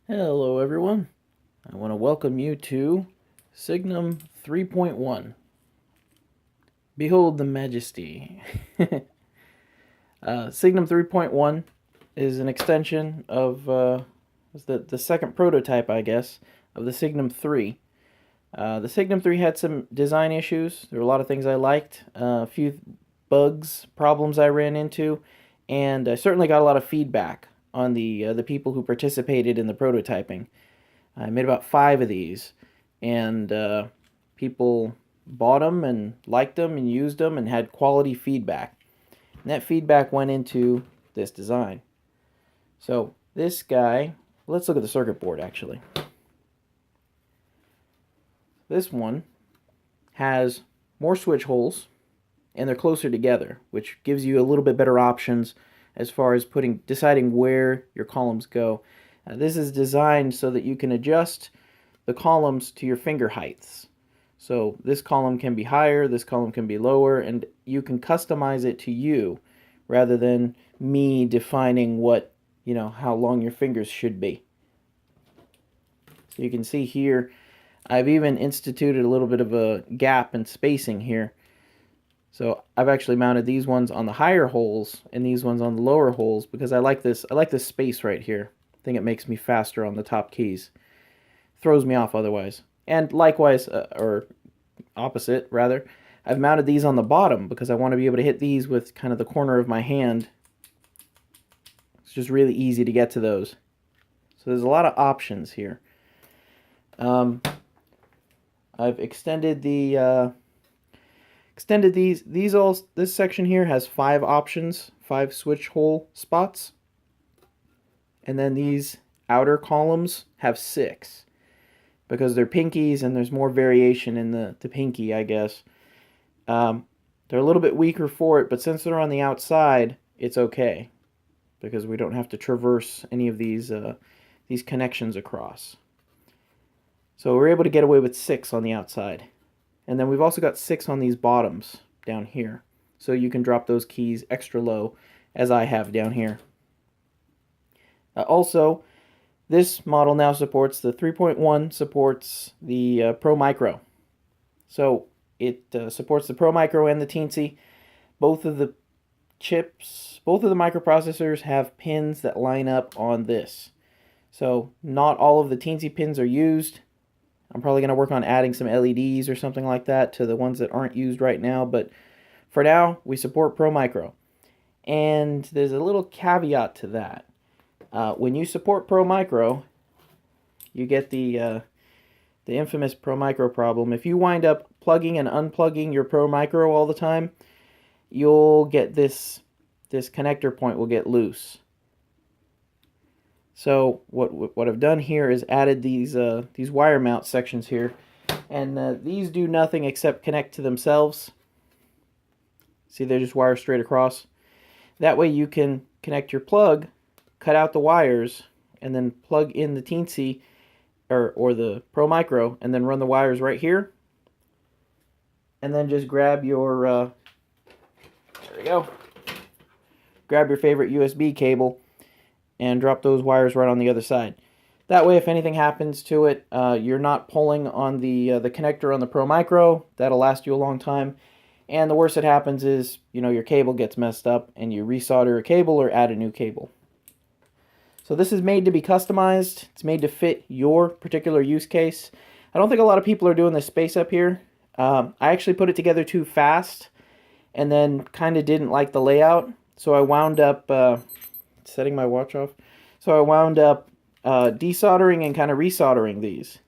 Hello everyone, I want to welcome you to Signum 3.1. Behold the majesty. Signum 3.1 is an extension of the second prototype, I guess, of the Signum 3. The Signum 3 had some design issues. There were a lot of things I liked, a few bugs, problems I ran into, and I certainly got a lot of feedback on the people who participated in the prototyping. I made about 5 of these, and people bought them and liked them and used them and had quality feedback. And that feedback went into this design. So this guy, let's look at the circuit board actually. This one has more switch holes and they're closer together, which gives you a little bit better options as far as deciding where your columns go. This is designed so that you can adjust the columns to your finger heights. So this column can be higher, this column can be lower, and you can customize it to you rather than me defining how long your fingers should be. So you can see here, I've even instituted a little bit of a gap and spacing here. So I've actually mounted these ones on the higher holes and these ones on the lower holes because I like this space right here. I think it makes me faster on the top keys. Throws me off otherwise. And likewise, or opposite rather, I've mounted these on the bottom because I want to be able to hit these with kind of the corner of my hand. It's just really easy to get to those. So there's a lot of options here. I've extended this section here has 5 options, 5 switch hole spots. And then these outer columns have 6 because they're pinkies and there's more variation in the pinky, I guess. They're a little bit weaker for it, but since they're on the outside, it's okay because we don't have to traverse any of these connections across. So we're able to get away with 6 on the outside. And then we've also got 6 on these bottoms down here. So you can drop those keys extra low, as I have down here. Also, this model now supports the 3.1, supports the Pro Micro. So it supports the Pro Micro and the Teensy. Both of the microprocessors have pins that line up on this. So not all of the Teensy pins are used. I'm probably going to work on adding some LEDs or something like that to the ones that aren't used right now, but for now, we support Pro Micro. And there's a little caveat to that. When you support Pro Micro, you get the infamous Pro Micro problem. If you wind up plugging and unplugging your Pro Micro all the time, you'll get this connector point will get loose. So what I've done here is added these wire mount sections here, and these do nothing except connect to themselves. See, they just wire straight across. That way you can connect your plug, cut out the wires, and then plug in the Teensy or the Pro Micro, and then run the wires right here. And then just grab your there we go. Grab your favorite USB cable and drop those wires right on the other side. That way, if anything happens to it, you're not pulling on the connector on the Pro Micro. That'll last you a long time. And the worst that happens is, your cable gets messed up and you resolder a cable or add a new cable. So this is made to be customized. It's made to fit your particular use case. I don't think a lot of people are doing this space up here. I actually put it together too fast and then kind of didn't like the layout. So I wound up setting my watch off. So I wound up desoldering and kind of resoldering these.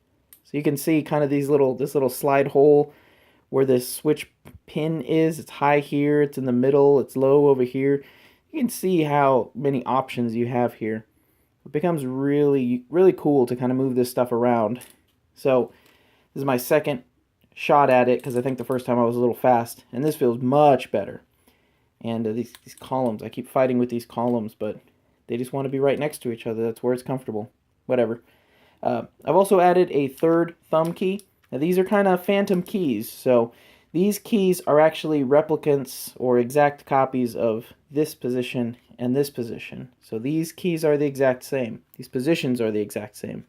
So you can see kind of this little slide hole where this switch pin is. It's high here, it's in the middle, it's low over here. You can see how many options you have here. It becomes really, really cool to kind of move this stuff around. So this is my second shot at it because I think the first time I was a little fast, and this feels much better. And these columns, I keep fighting with these columns, but they just want to be right next to each other. That's where it's comfortable. Whatever. I've also added a third thumb key. Now these are kind of phantom keys, so these keys are actually replicants or exact copies of this position and this position. So these keys are the exact same. These positions are the exact same.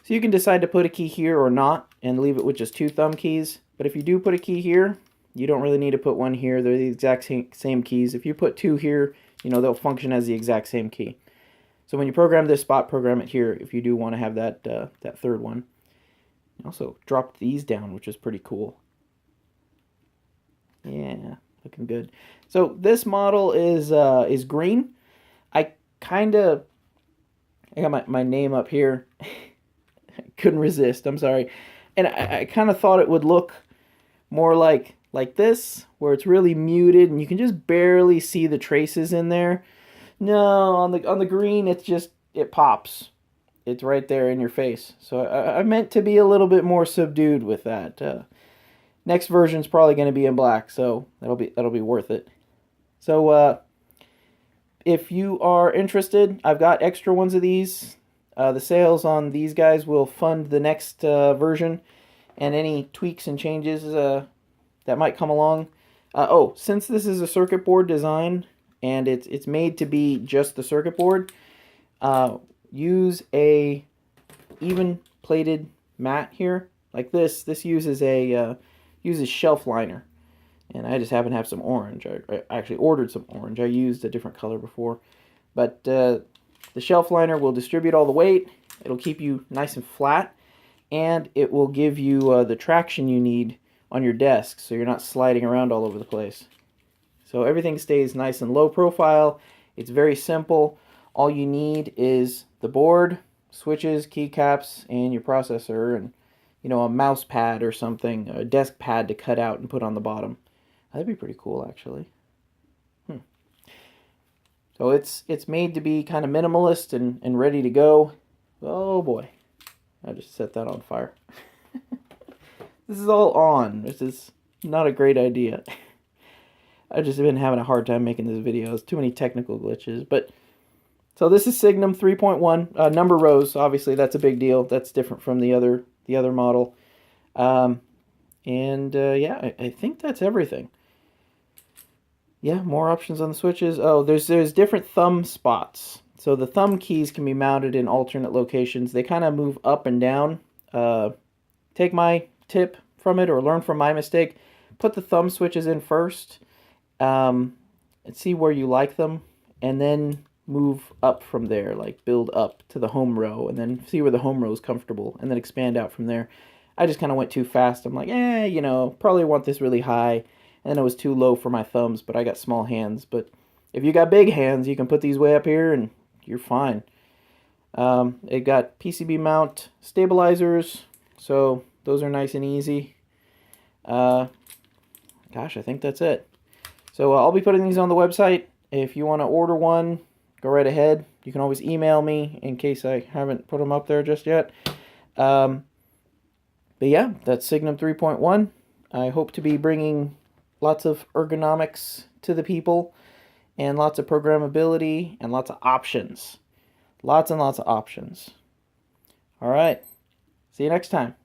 So you can decide to put a key here or not and leave it with just 2 thumb keys. But if you do put a key here, you don't really need to put one here. They're the exact same keys. If you put 2 here, you know, they'll function as the exact same key. So when you program this spot, program it here if you do want to have that that third one. Also dropped these down, which is pretty cool. Yeah, looking good. So this model is green. I got my name up here. Couldn't resist. I'm sorry. And I kind of thought it would look more like this, where it's really muted and you can just barely see the traces in there. No, on the green, it pops. It's right there in your face. So I meant to be a little bit more subdued with that. Next version's probably going to be in black, so that'll be worth it. So if you are interested, I've got extra ones of these. The sales on these guys will fund the next version, and any tweaks and changes that might come along. Since this is a circuit board design and it's made to be just the circuit board, use a even plated mat here like this. This uses uses shelf liner, and I just happen to have some orange. I actually ordered some orange. I used a different color before, but the shelf liner will distribute all the weight. It'll keep you nice and flat, and it will give you the traction you need on your desk, so you're not sliding around all over the place. So everything stays nice and low profile. It's very simple. All you need is the board, switches, keycaps, and your processor, and a mouse pad or something, a desk pad to cut out and put on the bottom. That'd be pretty cool, actually. So it's made to be kind of minimalist and ready to go. Oh boy, I just set that on fire. This is all on. This is not a great idea. I've just been having a hard time making this video. There's too many technical glitches. But so this is Signum 3.1. Number rows, obviously that's a big deal. That's different from the other model. Yeah, I think that's everything. Yeah, more options on the switches. Oh, there's different thumb spots. So the thumb keys can be mounted in alternate locations. They kind of move up and down. Take my tip from it, or learn from my mistake. Put the thumb switches in first, and see where you like them, and then move up from there, like build up to the home row, and then see where the home row is comfortable, and then expand out from there. I just kind of went too fast. I'm like, probably want this really high. And then it was too low for my thumbs, but I got small hands. But if you got big hands, you can put these way up here and you're fine. It got PCB mount stabilizers, so those are nice and easy. Gosh, I think that's it. So I'll be putting these on the website. If you want to order one, go right ahead. You can always email me in case I haven't put them up there just yet. But yeah, that's Signum 3.1. I hope to be bringing lots of ergonomics to the people, and lots of programmability, and lots of options. Lots and lots of options. All right. See you next time.